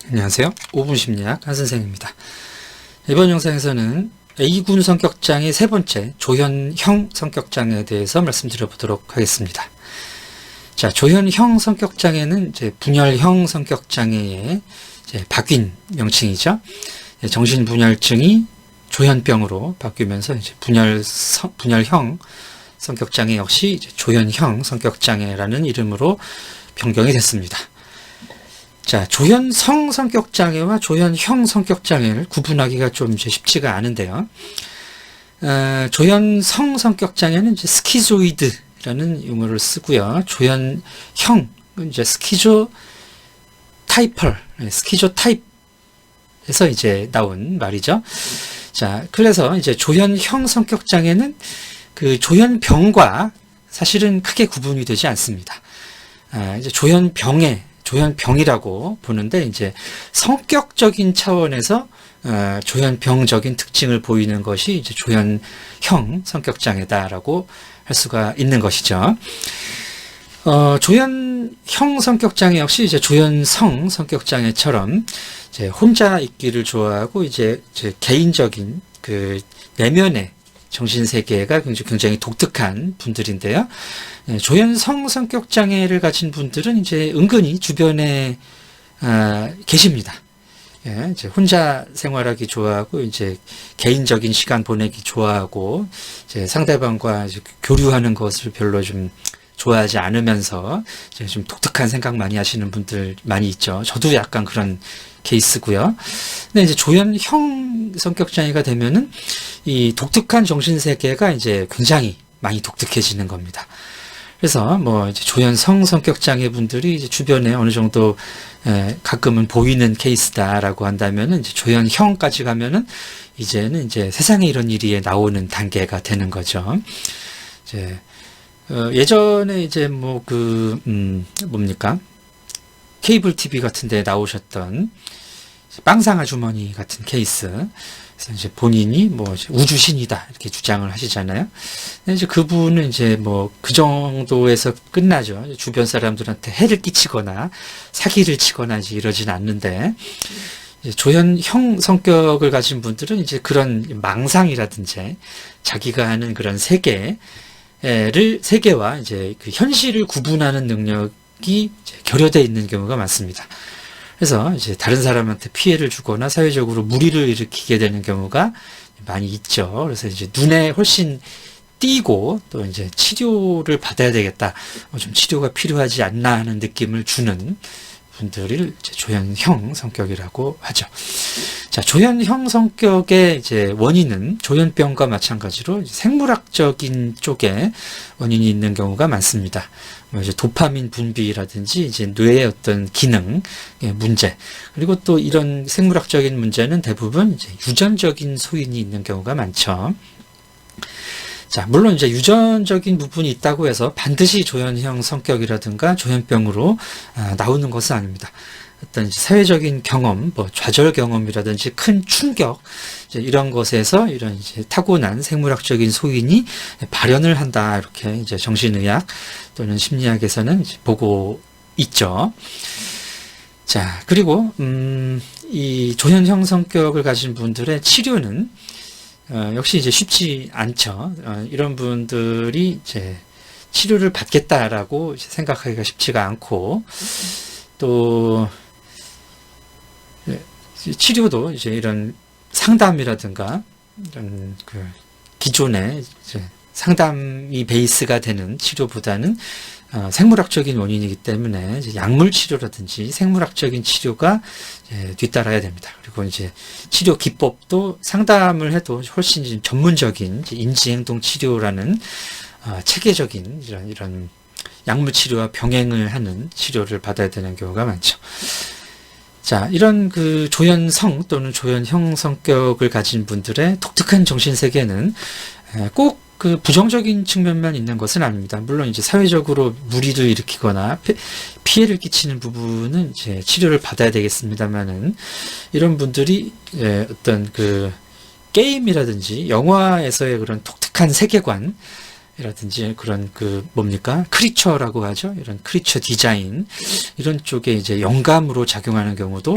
안녕하세요. 5분 심리학 한선생입니다. 이번 영상에서는 A군 성격장애 세 번째 조현형 성격장애에 대해서 말씀드려보도록 하겠습니다. 자, 조현형 성격장애는 이제 분열형 성격장애의 이제 바뀐 명칭이죠. 정신분열증이 조현병으로 바뀌면서 이제 분열형 성격장애 역시 이제 조현형 성격장애라는 이름으로 변경이 됐습니다. 자, 조현성 성격장애와 조현형 성격장애를 구분하기가 좀 이제 쉽지가 않은데요. 조현성 성격장애는 이제 스키조이드라는 용어를 쓰고요. 조현형, 이제 스키조 타입에서 이제 나온 말이죠. 자, 그래서 이제 조현형 성격장애는 그 조현병과 사실은 크게 구분이 되지 않습니다. 이제 조현병이라고 보는데 이제 성격적인 차원에서 조현병적인 특징을 보이는 것이 이제 조현형 성격장애다라고 할 수가 있는 것이죠. 조현형 성격장애 역시 이제 조현성 성격장애처럼 이제 혼자 있기를 좋아하고 이제 개인적인 그 내면의 정신세계가 굉장히 독특한 분들인데요. 조현성 성격장애를 가진 분들은 이제 은근히 주변에 계십니다. 이제 혼자 생활하기 좋아하고 이제 개인적인 시간 보내기 좋아하고 이제 상대방과 이제 교류하는 것을 별로 좀 좋아하지 않으면서 이제 좀 독특한 생각 많이 하시는 분들 많이 있죠. 저도 약간 그런 케이스고요. 근데 이제 조현형 성격장애가 되면은 이 독특한 정신세계가 이제 굉장히 많이 독특해지는 겁니다. 그래서 뭐 이제 조현성 성격장애 분들이 이제 주변에 어느 정도 가끔은 보이는 케이스다라고 한다면은 이제 조현형까지 가면은 이제는 이제 세상에 이런 일이 나오는 단계가 되는 거죠. 이제 예전에 이제 뭐 뭡니까? 케이블 TV 같은 데 나오셨던 빵상 아주머니 같은 케이스. 그래서 이제 본인이 뭐 우주신이다 이렇게 주장을 하시잖아요. 근데 이제 그분은 이제 뭐 그 정도에서 끝나죠. 주변 사람들한테 해를 끼치거나 사기를 치거나 이제 이러진 않는데, 이제 조현형 성격을 가진 분들은 이제 그런 망상이라든지 자기가 하는 그런 세계와 이제 그 현실을 구분하는 능력이 이제 결여되어 있는 경우가 많습니다. 그래서 이제 다른 사람한테 피해를 주거나 사회적으로 무리를 일으키게 되는 경우가 많이 있죠. 그래서 이제 눈에 훨씬 띄고 또 이제 치료를 받아야 되겠다, 좀 치료가 필요하지 않나 하는 느낌을 주는 분들을 이제 조현형 성격이라고 하죠. 자, 조현형 성격의 이제 원인은 조현병과 마찬가지로 생물학적인 쪽에 원인이 있는 경우가 많습니다. 뭐 이제 도파민 분비라든지 이제 뇌의 어떤 기능 문제, 그리고 또 이런 생물학적인 문제는 대부분 이제 유전적인 소인이 있는 경우가 많죠. 자, 물론 이제 유전적인 부분이 있다고 해서 반드시 조현형 성격이라든가 조현병으로 나오는 것은 아닙니다. 어떤 이제 사회적인 경험, 뭐 좌절 경험이라든지 큰 충격, 이제 이런 것에서 이런 이제 타고난 생물학적인 소인이 발현을 한다, 이렇게 이제 정신의학 또는 심리학에서는 이제 보고 있죠. 자, 그리고 이 조현형 성격을 가진 분들의 치료는 역시 이제 쉽지 않죠. 이런 분들이 이제 치료를 받겠다라고 이제 생각하기가 쉽지가 않고, 또 치료도 이제 이런 상담이라든가 이런 그 기존의 이제 상담이 베이스가 되는 치료보다는 생물학적인 원인이기 때문에 이제 약물 치료라든지 생물학적인 치료가 뒤따라야 됩니다. 그리고 이제 치료 기법도 상담을 해도 훨씬 전문적인 인지행동 치료라는 체계적인 이런 약물 치료와 병행을 하는 치료를 받아야 되는 경우가 많죠. 자, 이런 그 조현성 또는 조현형 성격을 가진 분들의 독특한 정신세계는 꼭 그 부정적인 측면만 있는 것은 아닙니다. 물론 이제 사회적으로 무리를 일으키거나 피해를 끼치는 부분은 이제 치료를 받아야 되겠습니다만은, 이런 분들이 어떤 그 게임이라든지 영화에서의 그런 독특한 세계관 이라든지 그런 그 뭡니까? 크리처라고 하죠. 이런 크리처 디자인, 이런 쪽에 이제 영감으로 작용하는 경우도